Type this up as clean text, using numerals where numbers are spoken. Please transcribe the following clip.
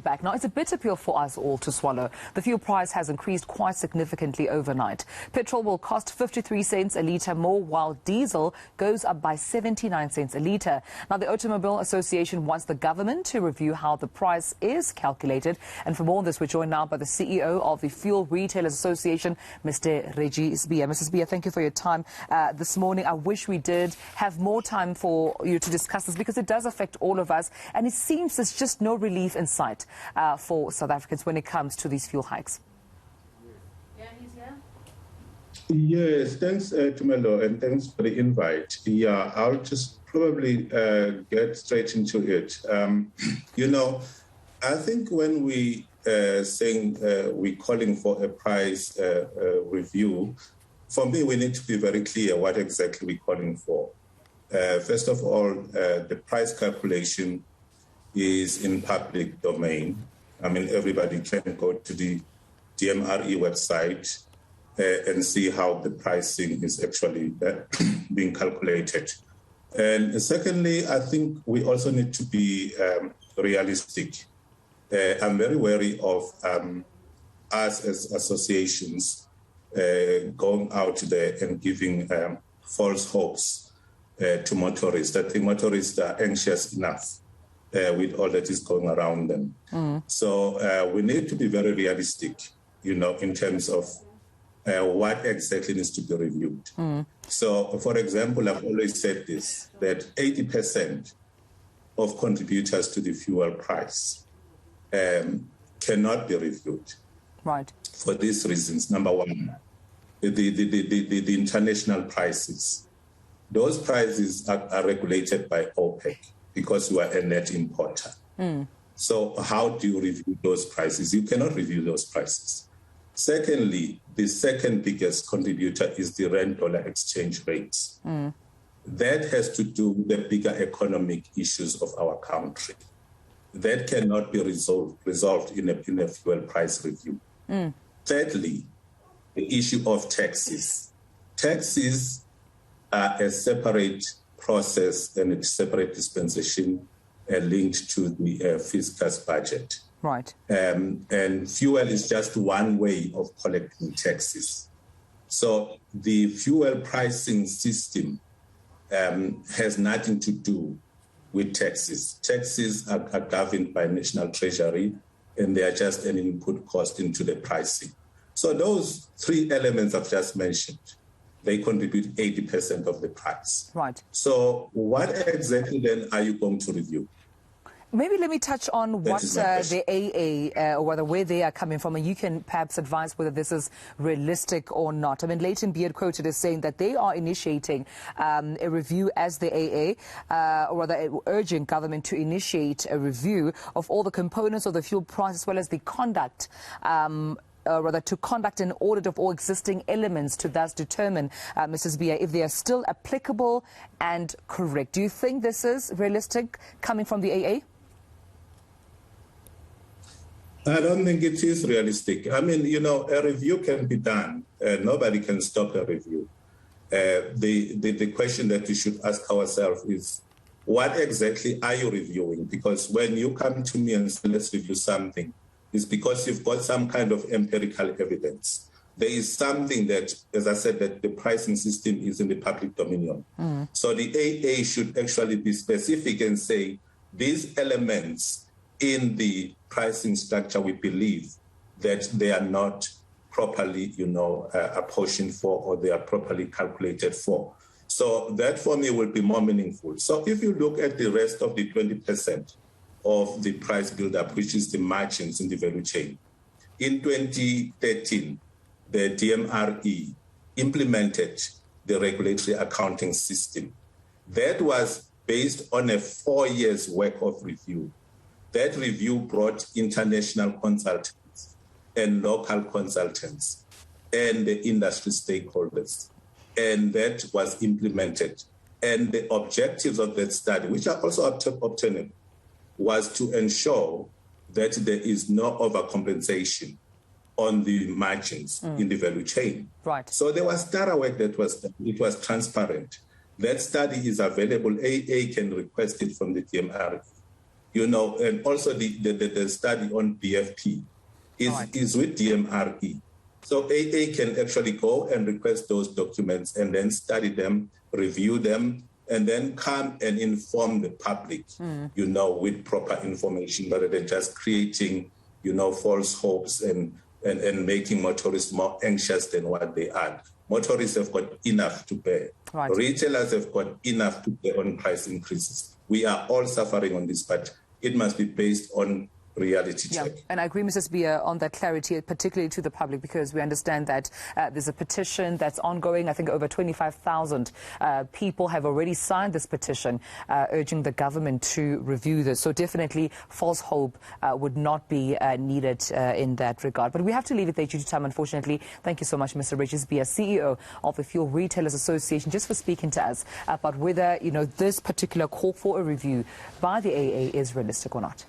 Back. Now, it's a bitter pill for us all to swallow. The fuel price has increased quite significantly overnight. Petrol will cost 53 cents a litre more, while diesel goes up by 79 cents a litre. Now, the Automobile Association wants the government to review how the price is calculated. And for more on this, we're joined now by the CEO of the Fuel Retailers Association, Mr. Reggie Sibiya. Mr. Sibiya, thank you for your time this morning. I wish we did have more time for you to discuss this, because it does affect all of us, and it seems there's just no relief in sight for South Africans when it comes to these fuel hikes. Yeah, he's here. Yes, thanks, Tumelo, and thanks for the invite. Yeah, I'll just probably get straight into it. I think when we saying we're calling for a price review, for me, we need to be very clear what exactly we're calling for. First of all, the price calculation is in public domain. I mean, everybody can go to the DMRE website and see how the pricing is actually being calculated. And secondly, I think we also need to be realistic. I'm very wary of us as associations going out there and giving false hopes to motorists. I think motorists are anxious enough with all that is going around them. So we need to be very realistic, in terms of what exactly needs to be reviewed. So, for example, I've always said this, that 80% of contributors to the fuel price cannot be reviewed. Right. For these reasons. Number one, the international prices. Those prices are regulated by OPEC, because you are a net importer. So how do you review those prices? You cannot review those prices. Secondly, the second biggest contributor is the rand-dollar exchange rates. That has to do with the bigger economic issues of our country. That cannot be resolved in a fuel price review. Thirdly, the issue of taxes. Taxes are a separate process and a separate dispensation linked to the fiscus budget. Right. And fuel is just one way of collecting taxes. So the fuel pricing system has nothing to do with taxes. Taxes are governed by National Treasury, and they are just an input cost into the pricing. So those three elements I've just mentioned, they contribute 80% of the price. Right. So what exactly then are you going to review? Maybe let me touch on what the AA, or where they are coming from, and you can perhaps advise whether this is realistic or not. I mean, Leighton Beard quoted as saying that they are initiating a review as the AA, or rather urging government to initiate a review of all the components of the fuel price, as well as the conduct rather to conduct an audit of all existing elements to thus determine, Mrs. Sibiya, if they are still applicable and correct. Do you think this is realistic coming from the AA? I don't think it is realistic. I mean, a review can be done. Nobody can stop a review. The question that we should ask ourselves is, what exactly are you reviewing? Because when you come to me and say, let's review something, it's because you've got some kind of empirical evidence. There is something that, as I said, that the pricing system is in the public dominion. So the AA should actually be specific and say, these elements in the pricing structure, we believe that they are not properly, apportioned for, or they are properly calculated for. So that for me will be more meaningful. So if you look at the rest of the 20% of the price build-up, which is the margins in the value chain, in 2013, the DMRE implemented the regulatory accounting system. That was based on a 4 years work of review. That review brought international consultants and local consultants and the industry stakeholders, and that was implemented. And the objectives of that study, which are also obtainable, was to ensure that there is no overcompensation on the margins in the value chain. Right. So there was thorough work that was done. It was transparent. That study is available. AA can request it from the DMRE. you know, and also the study on BFT is with DMRE. So AA can actually go and request those documents and then study them, review them, and then come and inform the public, you know, with proper information rather than just creating, you know, false hopes and making motorists more anxious than what they are. Motorists have got enough to bear. Right. Retailers have got enough to bear on price increases. We are all suffering on this, but it must be based on reality check. And I agree, Mrs. Sibiya, on that clarity, particularly to the public, because we understand that there's a petition that's ongoing. I think over 25,000 people have already signed this petition urging the government to review this. So definitely false hope would not be needed in that regard. But we have to leave it there due to time, unfortunately. Thank you so much, Mr. Reggie Sibiya, CEO of the Fuel Retailers Association, just for speaking to us about whether, you know, this particular call for a review by the AA is realistic or not.